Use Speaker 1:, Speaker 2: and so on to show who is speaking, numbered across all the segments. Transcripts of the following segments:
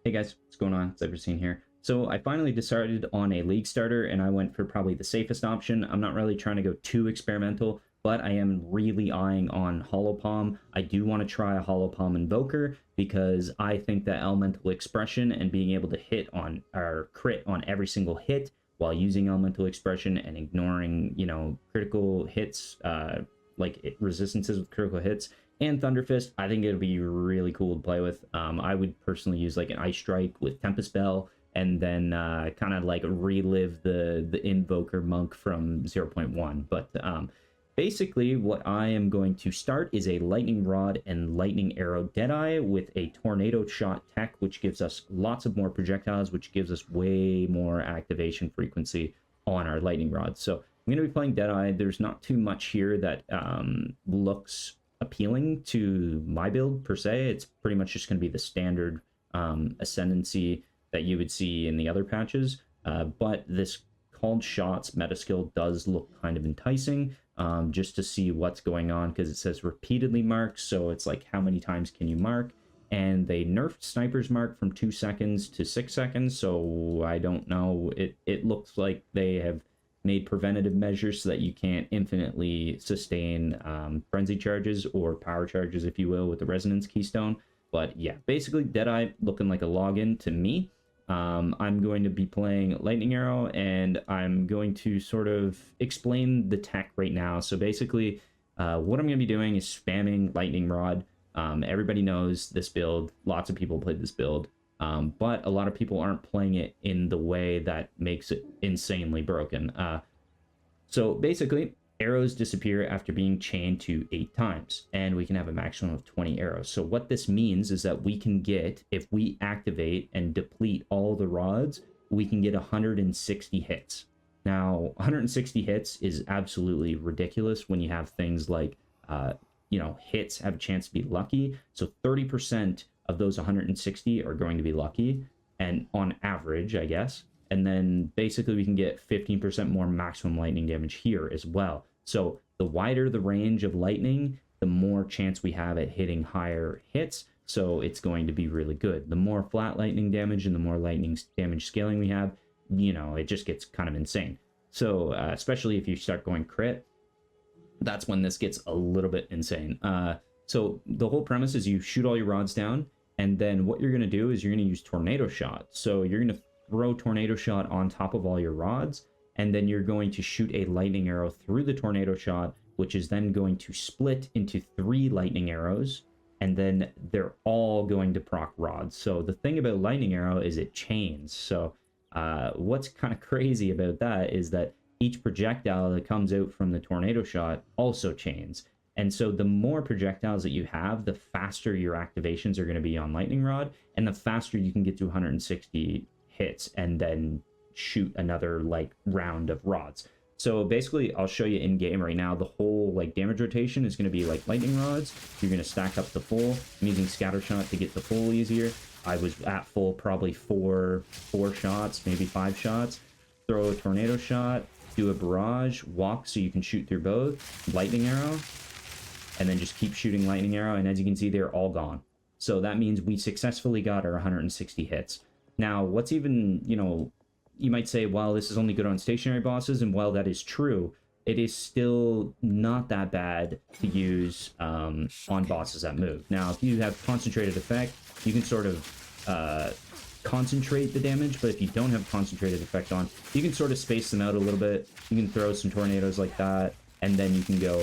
Speaker 1: Hey guys, what's going on? It's Everseen here. So I finally decided on a League Starter, and I went for probably the safest option. I'm not really trying to go too experimental, but I am really eyeing on Holopalm. I do want to try a Holopalm Invoker because I think that Elemental Expression and being able to hit on or crit on every single hit while using Elemental Expression and ignoring, critical hits, resistances with critical hits, and Thunderfist, I think it'll be really cool to play with. I would personally use like an Ice Strike with Tempest Bell, and then kind of like relive the Invoker Monk from 0.1. But basically, what I am going to start is a Lightning Rod and Lightning Arrow Deadeye with a Tornado Shot tech, which gives us lots of more projectiles, which gives us way more activation frequency on our Lightning Rod. So I'm going to be playing Deadeye. There's not too much here that looks appealing to my build per se. It's pretty much just going to be the standard ascendancy that you would see in the other patches, but this called shots meta skill does look kind of enticing, just to see what's going on, because it says repeatedly mark, so it's like how many times can you mark. And they nerfed sniper's mark from 2 seconds to 6 seconds, so I don't know. It looks like they have made preventative measures so that you can't infinitely sustain frenzy charges or power charges, if you will, with the resonance keystone. But yeah, basically Deadeye looking like a login to me. I'm going to be playing Lightning Arrow, and I'm going to sort of explain the tech right now. So basically, what I'm going to be doing is spamming Lightning Rod. Everybody knows this build. Lots of people played this build. But a lot of people aren't playing it in the way that makes it insanely broken. So basically, arrows disappear after being chained to 8 times, and we can have a maximum of 20 arrows. So what this means is that we can get, if we activate and deplete all the rods, we can get 160 hits. Now, 160 hits is absolutely ridiculous when you have things like, hits have a chance to be lucky. So 30% of those 160 are going to be lucky, and on average, I guess. And then basically we can get 15% more maximum lightning damage here as well. So the wider the range of lightning, the more chance we have at hitting higher hits. So it's going to be really good. The more flat lightning damage and the more lightning damage scaling we have, it just gets kind of insane. So especially if you start going crit, that's when this gets a little bit insane. So the whole premise is you shoot all your rods down, and then what you're going to do is you're going to use Tornado Shot. So you're going to throw Tornado Shot on top of all your rods, and then you're going to shoot a Lightning Arrow through the Tornado Shot, which is then going to split into 3 Lightning Arrows, and then they're all going to proc rods. So the thing about Lightning Arrow is it chains. So what's kind of crazy about that is that each projectile that comes out from the Tornado Shot also chains. And so the more projectiles that you have, the faster your activations are going to be on Lightning Rod, and the faster you can get to 160 hits and then shoot another round of rods. So basically, I'll show you in game right now. The whole damage rotation is going to be like lightning rods. You're going to stack up the full. I'm using scatter shot to get the full easier. I was at full probably four shots, maybe 5 shots. Throw a Tornado Shot, do a barrage, walk so you can shoot through both, Lightning Arrow, and then just keep shooting Lightning Arrow, and as you can see, they're all gone. So that means we successfully got our 160 hits. Now, what's even, you might say, well, this is only good on stationary bosses, and while that is true, it is still not that bad to use on bosses that move. Now, if you have concentrated effect, you can sort of concentrate the damage, but if you don't have concentrated effect on, you can sort of space them out a little bit. You can throw some tornadoes like that, and then you can go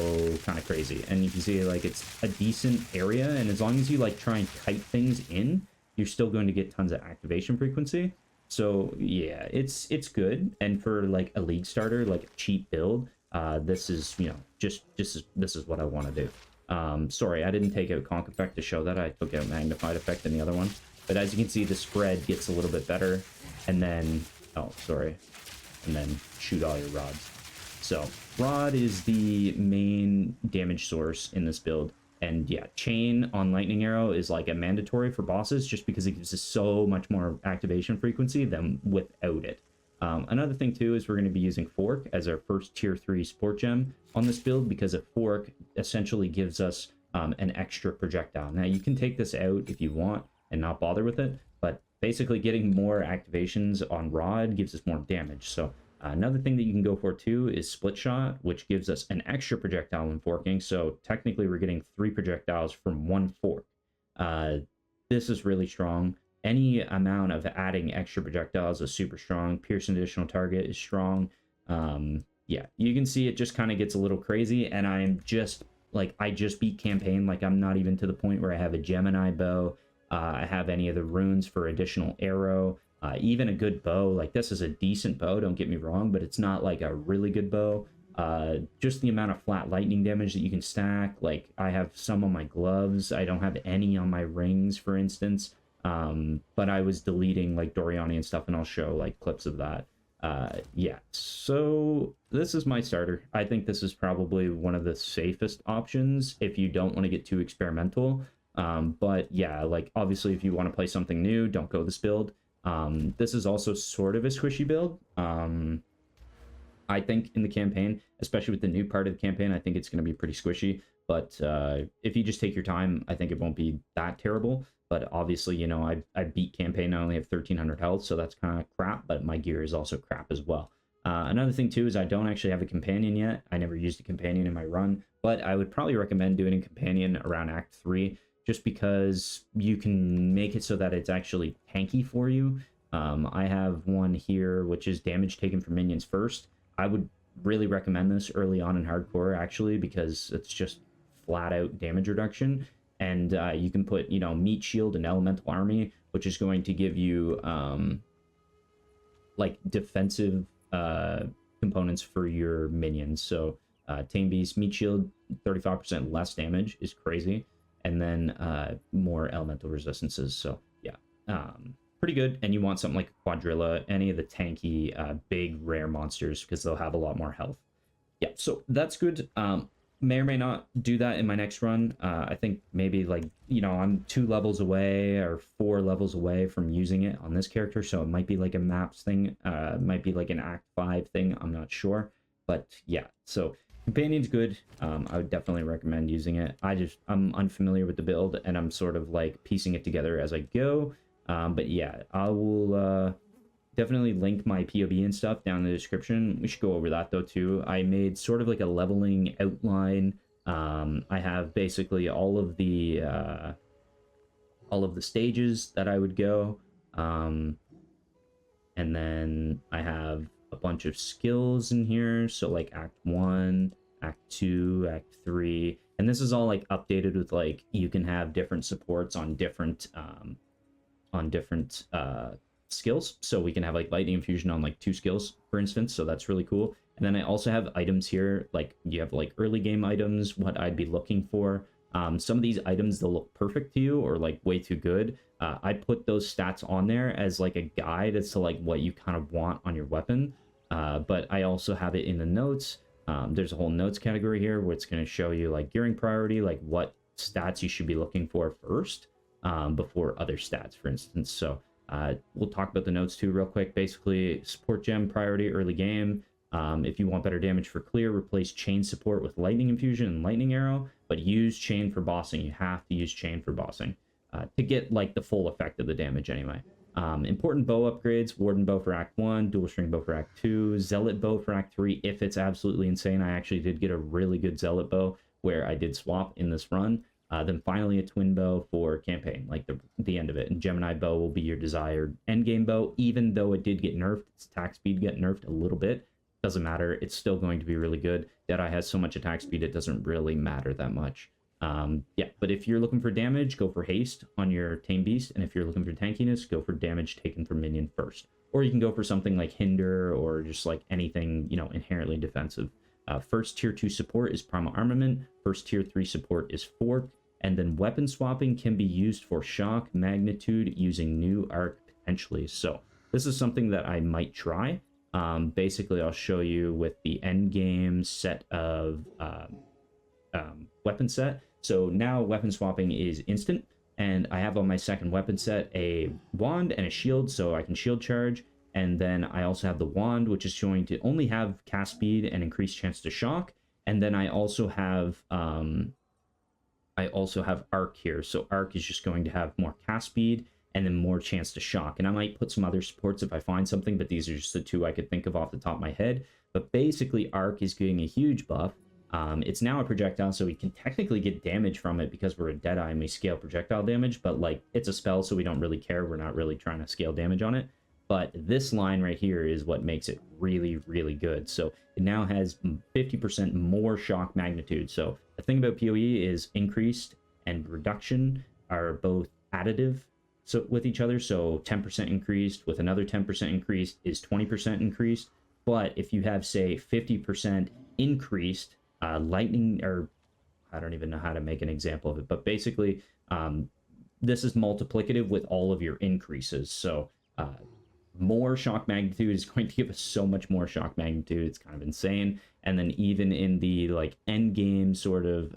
Speaker 1: kind of crazy. And you can see it's a decent area, and as long as you try and kite things in, you're still going to get tons of activation frequency. So yeah, it's good. And for a League Starter, a cheap build, this is this is what I want to do. Sorry, I didn't take out Conk Effect to show that. I took out Magnified Effect in the other one. But as you can see, the spread gets a little bit better. And then, and then shoot all your rods. So rod is the main damage source in this build. And yeah, chain on Lightning Arrow is a mandatory for bosses just because it gives us so much more activation frequency than without it. Another thing too is we're going to be using Fork as our first tier 3 sport gem on this build, because a Fork essentially gives us an extra projectile. Now you can take this out if you want and not bother with it, but basically getting more activations on rod gives us more damage. So another thing that you can go for too is split shot, which gives us an extra projectile when forking. So technically we're getting 3 projectiles from 1 fork. This is really strong. Any amount of adding extra projectiles is super strong. Pierce an additional target is strong. Yeah, you can see it just kind of gets a little crazy, and I'm just like, I just beat campaign. Like, I'm not even to the point where I have a Gemini bow. I have any of the runes for additional arrow, even a good bow. Like, this is a decent bow, don't get me wrong, but it's not like a really good bow. Just the amount of flat lightning damage that you can stack. Like, I have some on my gloves. I don't have any on my rings, for instance. But I was deleting like Doryanni and stuff, and I'll show like clips of that. Yeah, so this is my starter. I think this is probably one of the safest options if you don't want to get too experimental. But yeah, like obviously if you want to play something new, don't go this build. This is also sort of a squishy build. I think in the campaign, especially with the new part of the campaign, I think it's going to be pretty squishy. But if you just take your time, I think it won't be that terrible. But obviously, you know, I beat campaign. I only have 1,300 health, so that's kind of crap. But my gear is also crap as well. Another thing, too, is I don't actually have a companion yet. I never used a companion in my run. But I would probably recommend doing a companion around Act 3, just because you can make it so that it's actually tanky for you. I have one here, which is damage taken from minions first. I would really recommend this early on in hardcore, actually, because it's just flat-out damage reduction. And you can put, you know, meat shield and elemental army, which is going to give you like defensive components for your minions. So tame beast, meat shield, 35% less damage is crazy, and then more elemental resistances. So yeah, pretty good. And you want something like a quadrilla, any of the tanky big rare monsters, because they'll have a lot more health. Yeah, so that's good. May or may not do that in my next run. I think maybe like, you know, I'm 2 levels away or 4 levels away from using it on this character, so it might be like a maps thing, might be like an Act 5 thing, I'm not sure. But yeah, so companion's good. I would definitely recommend using it. I'm unfamiliar with the build, and I'm sort of like piecing it together as I go. But yeah, I will definitely link my POV and stuff down in the description. We should go over that though too. I made sort of like a leveling outline. I have basically all of the stages that I would go. And then I have a bunch of skills in here. So like Act 1, Act 2, Act 3. And this is all like updated with like, you can have different supports on different skills. So we can have like lightning infusion on like 2 skills, for instance. So that's really cool. And then I also have items here, like you have like early game items, what I'd be looking for. Some of these items, they'll look perfect to you or like way too good. I put those stats on there as like a guide as to like what you kind of want on your weapon. But I also have it in the notes. There's a whole notes category here where it's going to show you like gearing priority, like what stats you should be looking for first before other stats, for instance. So we'll talk about the notes too real quick. Basically, support gem priority early game. If you want better damage for clear, replace chain support with lightning infusion and lightning arrow, but use chain for bossing. You have to use chain for bossing to get like the full effect of the damage anyway. Important bow upgrades: warden bow for Act 1, dual string bow for Act 2, zealot bow for Act 3 if it's absolutely insane. I actually did get a really good zealot bow where I did swap in this run. Then finally a twin bow for campaign, like the end of it. And Gemini bow will be your desired endgame bow, even though it did get nerfed. Its attack speed got nerfed a little bit. Doesn't matter. It's still going to be really good. Deadeye has so much attack speed, it doesn't really matter that much. Yeah, but if you're looking for damage, go for haste on your tame beast. And if you're looking for tankiness, go for damage taken from minion first. Or you can go for something like hinder or just like anything, you know, inherently defensive. First tier 2 support is primal armament. First tier 3 support is fork. And then weapon swapping can be used for shock, magnitude, using new arc potentially. So this is something that I might try. Basically, I'll show you with the end game set of weapon set. So now weapon swapping is instant. And I have on my second weapon set a wand and a shield, so I can shield charge. And then I also have the wand, which is going to only have cast speed and increased chance to shock. And then I also have arc here. So arc is just going to have more cast speed and then more chance to shock. And I might put some other supports if I find something, but these are just the two I could think of off the top of my head. But basically, Arc is getting a huge buff. It's now a projectile, so we can technically get damage from it because we're a Deadeye and we scale projectile damage, but like it's a spell, so we don't really care. We're not really trying to scale damage on it. But this line right here is what makes it really, really good. So it now has 50% more shock magnitude. So the thing about PoE is increased and reduction are both additive with each other. So 10% increased with another 10% increased is 20% increased. But if you have, say, 50% increased lightning, or I don't even know how to make an example of it, but basically this is multiplicative with all of your increases. So more shock magnitude is going to give us so much more shock magnitude. It's kind of insane. And then even in the like end game sort of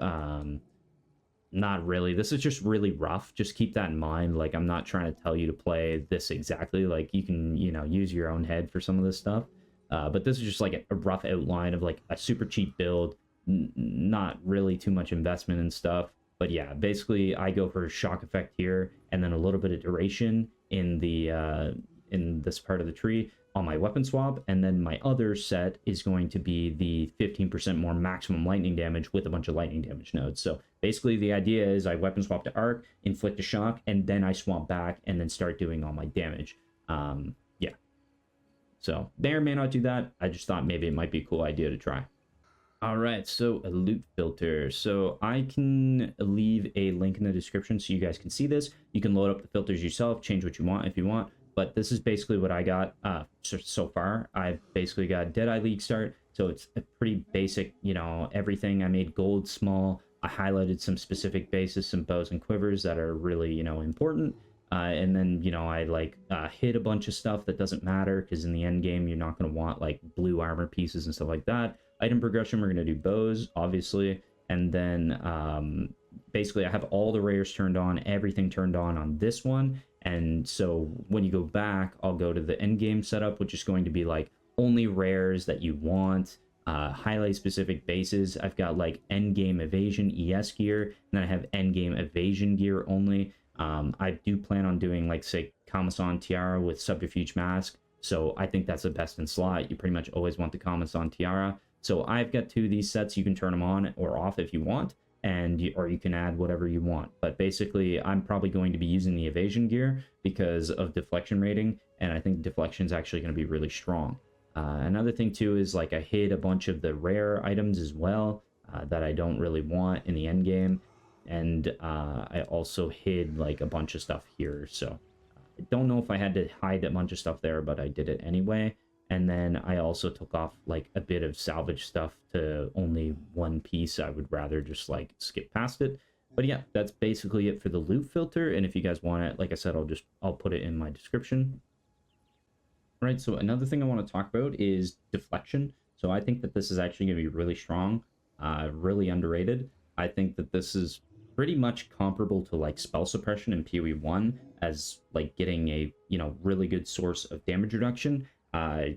Speaker 1: not really, this is just really rough. Just keep that in mind. Like, I'm not trying to tell you to play this exactly. Like, you can, you know, use your own head for some of this stuff. But this is just like a rough outline of like a super cheap build, not really too much investment and stuff. But yeah, basically I go for a shock effect here and then a little bit of duration in the in this part of the tree on my weapon swap, and then my other set is going to be the 15% more maximum lightning damage with a bunch of lightning damage nodes. So basically the idea is I weapon swap to arc, inflict a shock, and then I swap back and then start doing all my damage. Yeah, so may or may not do that. I just thought maybe it might be a cool idea to try. All right, so a loot filter. So I can leave a link in the description so you guys can see this. You can load up the filters yourself, change what you want if you want. But this is basically what I got so far. I've basically got Deadeye LeagueStart, so it's a pretty basic, you know, everything. I made gold small. I highlighted some specific bases, some bows and quivers that are really, you know, important. And then, you know, I like hit a bunch of stuff that doesn't matter because in the end game, you're not going to want like blue armor pieces and stuff like that. Item progression, we're going to do bows, obviously. And then basically I have all the rares turned on, everything turned on this one. And so when you go back, I'll go to the end game setup, which is going to be like only rares that you want, highlight specific bases. I've got like end game evasion ES gear, and then I have end game evasion gear only. I do plan on doing like, say, Kamasan Tiara with Subterfuge Mask. So I think that's the best in slot. You pretty much always want the Kamasan Tiara. So I've got two of these sets. You can turn them on or off if you want. Or you can add whatever you want. But basically, I'm probably going to be using the evasion gear because of deflection rating, and I think deflection is actually going to be really strong. Another thing too is like I hid a bunch of the rare items as well that I don't really want in the end game, and I also hid like a bunch of stuff here. So I don't know if I had to hide a bunch of stuff there, but I did it anyway. And then I also took off like a bit of salvage stuff to only one piece. I would rather just like skip past it. But yeah, that's basically it for the loot filter. And if you guys want it, like I said, I'll put it in my description. All right, so another thing I want to talk about is deflection. So I think that this is actually going to be really strong, really underrated. I think that this is pretty much comparable to like spell suppression in PoE1 as like getting a, you know, really good source of damage reduction.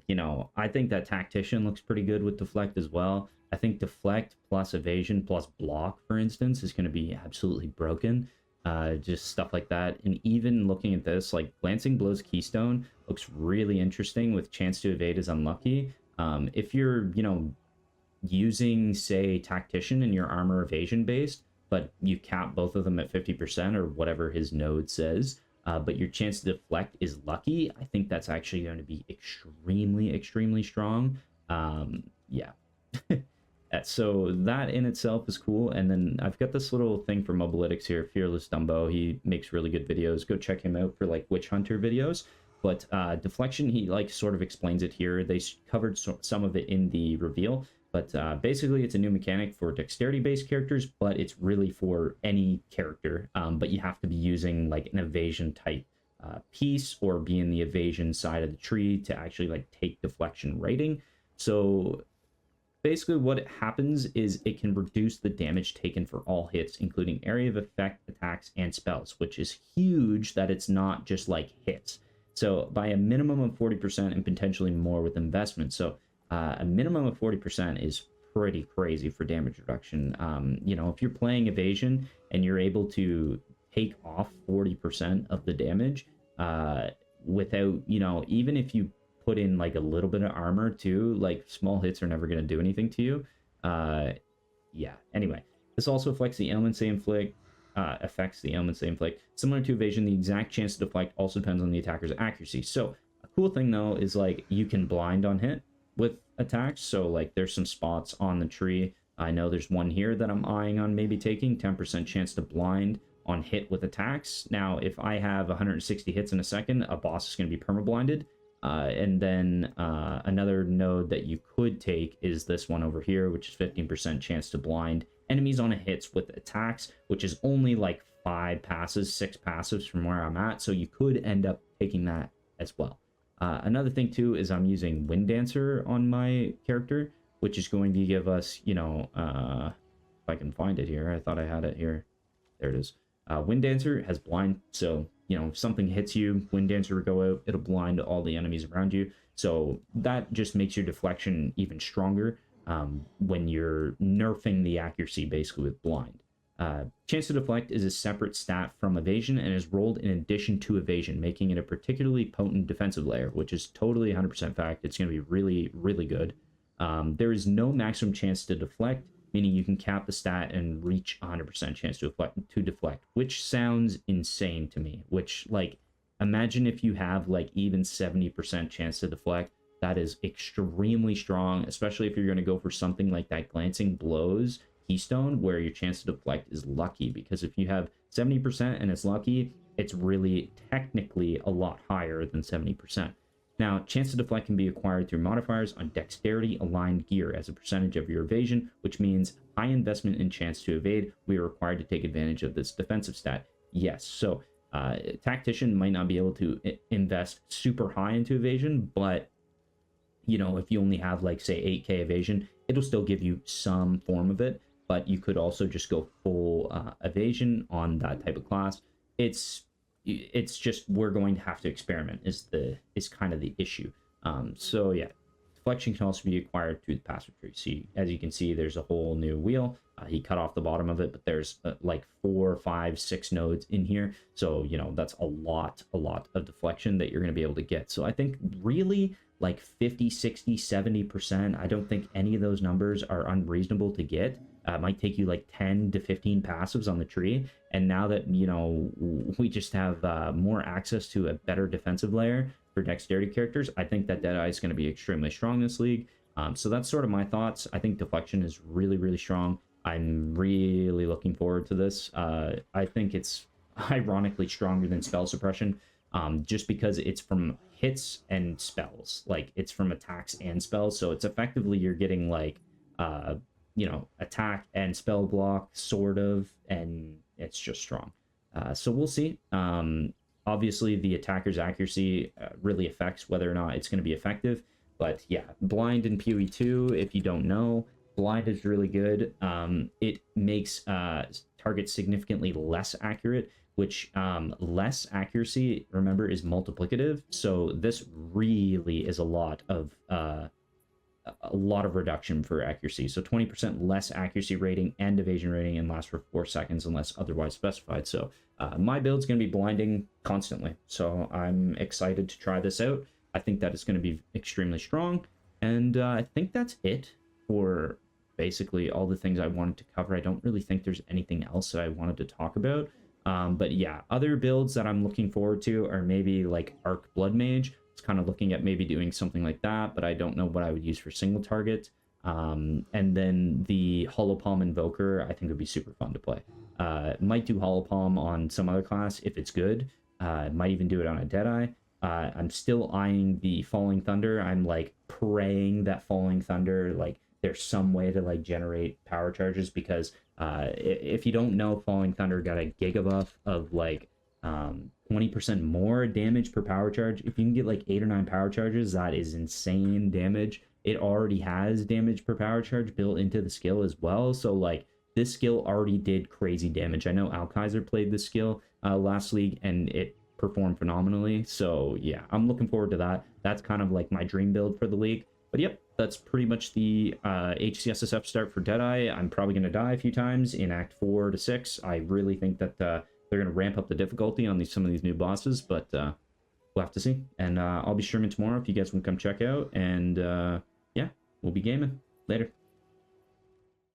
Speaker 1: You know, I think that Tactician looks pretty good with Deflect as well. I think Deflect plus Evasion plus Block, for instance, is going to be absolutely broken. Just stuff like that. And even looking at this, like Glancing Blows Keystone looks really interesting with Chance to Evade is unlucky. If you're, you know, using, say, Tactician in your armor evasion based, but you cap both of them at 50% or whatever his node says, but your chance to deflect is lucky, I think that's actually going to be extremely, extremely strong. Yeah. So that in itself is cool. And then I've got this little thing for Mobalytics here, Fearless Dumbo. He makes really good videos. Go check him out for like Witch Hunter videos. But deflection, he like sort of explains it here. They covered some of it in the reveal. But basically, it's a new mechanic for dexterity-based characters, but it's really for any character. But you have to be using like an evasion-type piece or be in the evasion side of the tree to actually like take deflection rating. So basically what happens is it can reduce the damage taken for all hits, including area of effect, attacks, and spells, which is huge that it's not just like hits. So by a minimum of 40% and potentially more with investment. So a minimum of 40% is pretty crazy for damage reduction. You know, if you're playing evasion and you're able to take off 40% of the damage without, you know, even if you put in like a little bit of armor too, like small hits are never going to do anything to you. Yeah, anyway, this also affects the ailments they inflict. Similar to evasion, the exact chance to deflect also depends on the attacker's accuracy. So a cool thing though is like you can blind on hit with attacks. So like there's some spots on the tree. I know there's one here that I'm eyeing on maybe taking 10% chance to blind on hit with attacks. Now, if I have 160 hits in a second, a boss is going to be permablinded. And then another node that you could take is this one over here, which is 15% chance to blind enemies on a hits with attacks, which is only like 6 passes from where I'm at. So you could end up taking that as well. Another thing too is I'm using Wind Dancer on my character, which is going to give us, you know, if I can find it here. I thought I had it here. There it is. Wind Dancer has blind, so, you know, if something hits you, Wind Dancer will go out, it'll blind all the enemies around you. So that just makes your deflection even stronger when you're nerfing the accuracy basically with blind. Chance to deflect is a separate stat from evasion and is rolled in addition to evasion, making it a particularly potent defensive layer, which is totally 100% fact. It's going to be really, really good. There is no maximum chance to deflect, meaning you can cap the stat and reach 100% chance to deflect, which sounds insane to me. Which, like, imagine if you have like even 70% chance to deflect. That is extremely strong, especially if you're going to go for something like that Glancing Blows Keystone, where your chance to deflect is lucky. Because if you have 70% and it's lucky, it's really technically a lot higher than 70%. Now, chance to deflect can be acquired through modifiers on dexterity aligned gear as a percentage of your evasion, which means high investment in chance to evade. We are required to take advantage of this defensive stat. Yes, so Tactician might not be able to invest super high into evasion, but, you know, if you only have like, say, 8k evasion, it'll still give you some form of it, but you could also just go full evasion on that type of class. It's just we're going to have to experiment is kind of the issue. So yeah, deflection can also be acquired through the passive tree. See, as you can see, there's a whole new wheel. He cut off the bottom of it, but there's like 4, 5, 6 nodes in here. So, you know, that's a lot of deflection that you're going to be able to get. So I think really like 50, 60, 70%, I don't think any of those numbers are unreasonable to get. It might take you like 10 to 15 passives on the tree. And now that, you know, we just have more access to a better defensive layer for dexterity characters, I think that Deadeye is going to be extremely strong in this league. So that's sort of my thoughts. I think deflection is really, really strong. I'm really looking forward to this. I think it's ironically stronger than spell suppression, just because it's from hits and spells. Like, it's from attacks and spells. So it's effectively you're getting like, you know, attack and spell block, sort of, and it's just strong. So we'll see. Obviously, the attacker's accuracy really affects whether or not it's going to be effective. But yeah, blind in PoE2, if you don't know, blind is really good. It makes targets significantly less accurate, which less accuracy, remember, is multiplicative. So this really is a lot of reduction for accuracy. So 20% less accuracy rating and evasion rating, and lasts for 4 seconds unless otherwise specified. So my build's going to be blinding constantly. So I'm excited to try this out. I think that it's going to be extremely strong. And I think that's it for basically all the things I wanted to cover. I don't really think there's anything else that I wanted to talk about. But yeah, other builds that I'm looking forward to are maybe like Arc Blood Mage. It's kind of looking at maybe doing something like that, but I don't know what I would use for single target. And then the Hollow Palm Invoker, I think would be super fun to play. Might do Hollow Palm on some other class if it's good. Might even do it on a Deadeye. I'm still eyeing the Falling Thunder. I'm like praying that Falling Thunder, like, there's some way to like generate power charges, because if you don't know, Falling Thunder got a giga buff of like 20% more damage per power charge. If you can get like 8 or 9 power charges, that is insane damage. It already has damage per power charge built into the skill as well. So like, this skill already did crazy damage. I know Alkaiser played this skill last league and it performed phenomenally. So yeah, I'm looking forward to that. That's kind of like my dream build for the league. But yep, that's pretty much the HCSSF start for Deadeye. I'm probably going to die a few times in Act 4 to 6. I really think that they're going to ramp up the difficulty on some of these new bosses, but we'll have to see. And I'll be streaming tomorrow if you guys want to come check out. And yeah, we'll be gaming. Later.